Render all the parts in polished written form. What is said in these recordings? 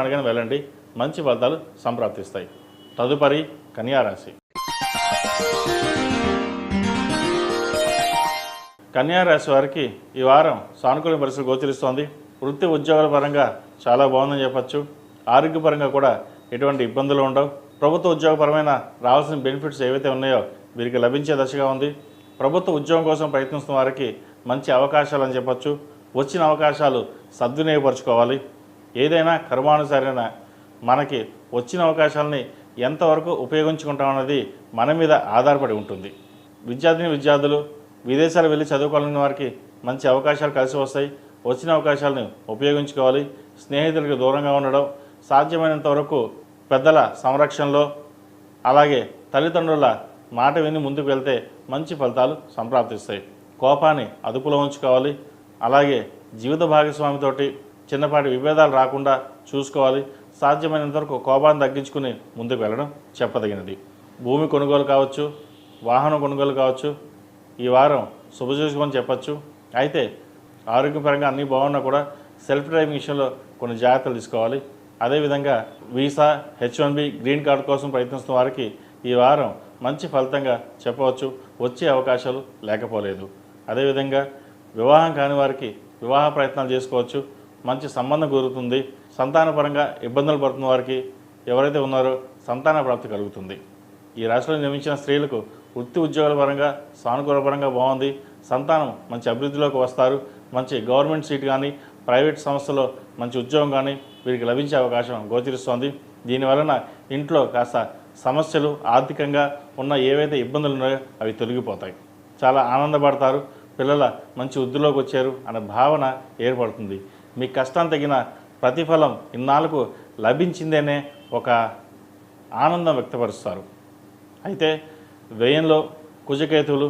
అడగని వెళ్ళండి, మంచి ఫలితాలు సంప్రాప్తిస్తాయి. తదుపరి కన్యా రాశి. కన్యా రాశి వారికి ఈ వారం సానుకూల పరిస్థితులు గోచరిస్తోంది. వృత్తి ఉద్యోగాల పరంగా చాలా బాగుందని చెప్పచ్చు. ఆరోగ్యపరంగా కూడా ఎటువంటి ఇబ్బందులు ఉండవు. ప్రభుత్వ ఉద్యోగపరమైన రావాల్సిన బెనిఫిట్స్ ఏవైతే ఉన్నాయో వీరికి లభించే దశగా ఉంది. ప్రభుత్వ ఉద్యోగం కోసం ప్రయత్నిస్తున్న వారికి మంచి అవకాశాలు అని చెప్పచ్చు. వచ్చిన అవకాశాలు సద్వినియోగపరచుకోవాలి. ఏదైనా కర్మానుసారైన మనకి వచ్చిన అవకాశాలని ఎంతవరకు ఉపయోగించుకుంటామన్నది మన మీద ఆధారపడి ఉంటుంది. విద్యార్థులు విదేశాలు వెళ్ళి చదువుకోవాలన్న వారికి మంచి అవకాశాలు కలిసి వస్తాయి. వచ్చిన అవకాశాలను ఉపయోగించుకోవాలి. స్నేహితులకు దూరంగా ఉండడం, సాధ్యమైనంత వరకు పెద్దల సంరక్షణలో, అలాగే తల్లిదండ్రుల మాట విని ముందుకు వెళ్తే మంచి ఫలితాలు సంప్రాప్తిస్తాయి. కోపాన్ని అదుపులో ఉంచుకోవాలి. అలాగే జీవిత భాగస్వామితోటి చిన్నపాటి విభేదాలు రాకుండా చూసుకోవాలి. సాధ్యమైనంత వరకు కోపాన్ని తగ్గించుకుని ముందుకు వెళ్ళడం చెప్పదగినది. భూమి కొనుగోలు కావచ్చు, వాహనం కొనుగోలు కావచ్చు, ఈ వారం శుభసూచకమని చెప్పచ్చు. అయితే ఆరోగ్యపరంగా అన్నీ బాగున్నా కూడా సెల్ఫ్ డ్రైవింగ్ విషయంలో కొన్ని జాగ్రత్తలు తీసుకోవాలి. అదేవిధంగా వీసా, H1B, గ్రీన్ కార్డు కోసం ప్రయత్నిస్తున్న వారికి ఈ వారం మంచి ఫలితంగా చెప్పవచ్చు. వచ్చే అవకాశాలు లేకపోలేదు. అదేవిధంగా వివాహం కాని వారికి వివాహ ప్రయత్నాలు చేసుకోవచ్చు. మంచి సంబంధం కుదురుతుంది. సంతానపరంగా ఇబ్బందులు పడుతున్న వారికి ఎవరైతే ఉన్నారో సంతాన ప్రాప్తి కలుగుతుంది. ఈ రాశిలో నిర్మించిన స్త్రీలకు వృత్తి ఉద్యోగాల పరంగా సానుకూల పరంగా బాగుంది. సంతానం మంచి అభివృద్ధిలోకి వస్తారు. మంచి గవర్నమెంట్ సీట్ కానీ, ప్రైవేట్ సంస్థలో మంచి ఉద్యోగం కానీ వీరికి లభించే అవకాశం గోచరిస్తోంది. దీనివలన ఇంట్లో కాస్త సమస్యలు, ఆర్థికంగా ఉన్న ఏవైతే ఇబ్బందులు ఉన్నాయో అవి తొలగిపోతాయి. చాలా ఆనందపడతారు. పిల్లల మంచి వృద్ధిలోకి వచ్చారు అనే భావన ఏర్పడుతుంది. మీ కష్టం తగిన ప్రతిఫలం ఇన్నాళ్ళకు లభించిందనే ఒక ఆనందం వ్యక్తపరుస్తారు. అయితే వ్యయంలో కుజకేతువులు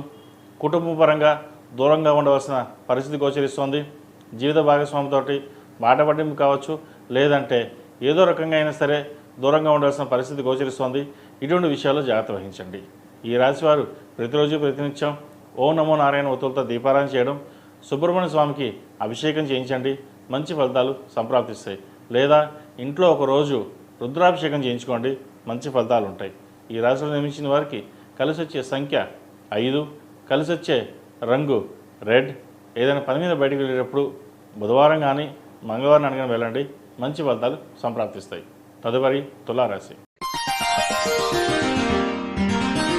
కుటుంబపరంగా దూరంగా ఉండవలసిన పరిస్థితి గోచరిస్తోంది. జీవిత భాగస్వామితోటి మాట పట్టింపు కావచ్చు, లేదంటే ఏదో రకంగా అయినా సరే దూరంగా ఉండవలసిన పరిస్థితి గోచరిస్తోంది. ఇటువంటి విషయాల్లో జాగ్రత్త వహించండి. ఈ రాశివారు ప్రతిరోజు ప్రతినిత్యం ఓం నమో నారాయణ ఒత్తులతో దీపారాధన చేయడం, సుబ్రహ్మణ్య స్వామికి అభిషేకం చేయించండి. మంచి ఫలితాలు సంప్రాప్తిస్తాయి. లేదా ఇంట్లో ఒకరోజు రుద్రాభిషేకం చేయించుకోండి. మంచి ఫలితాలు ఉంటాయి. ఈ రాశిలో నిర్మించిన వారికి కలిసి వచ్చే సంఖ్య 5, కలిసి వచ్చే రంగు రెడ్. ఏదైనా పని మీద బయటకు వెళ్ళేటప్పుడు బుధవారం కానీ మంగళవారం అనగానే వెళ్ళండి. మంచి ఫలితాలు సంప్రాప్తిస్తాయి. తదుపరి తులారాశి.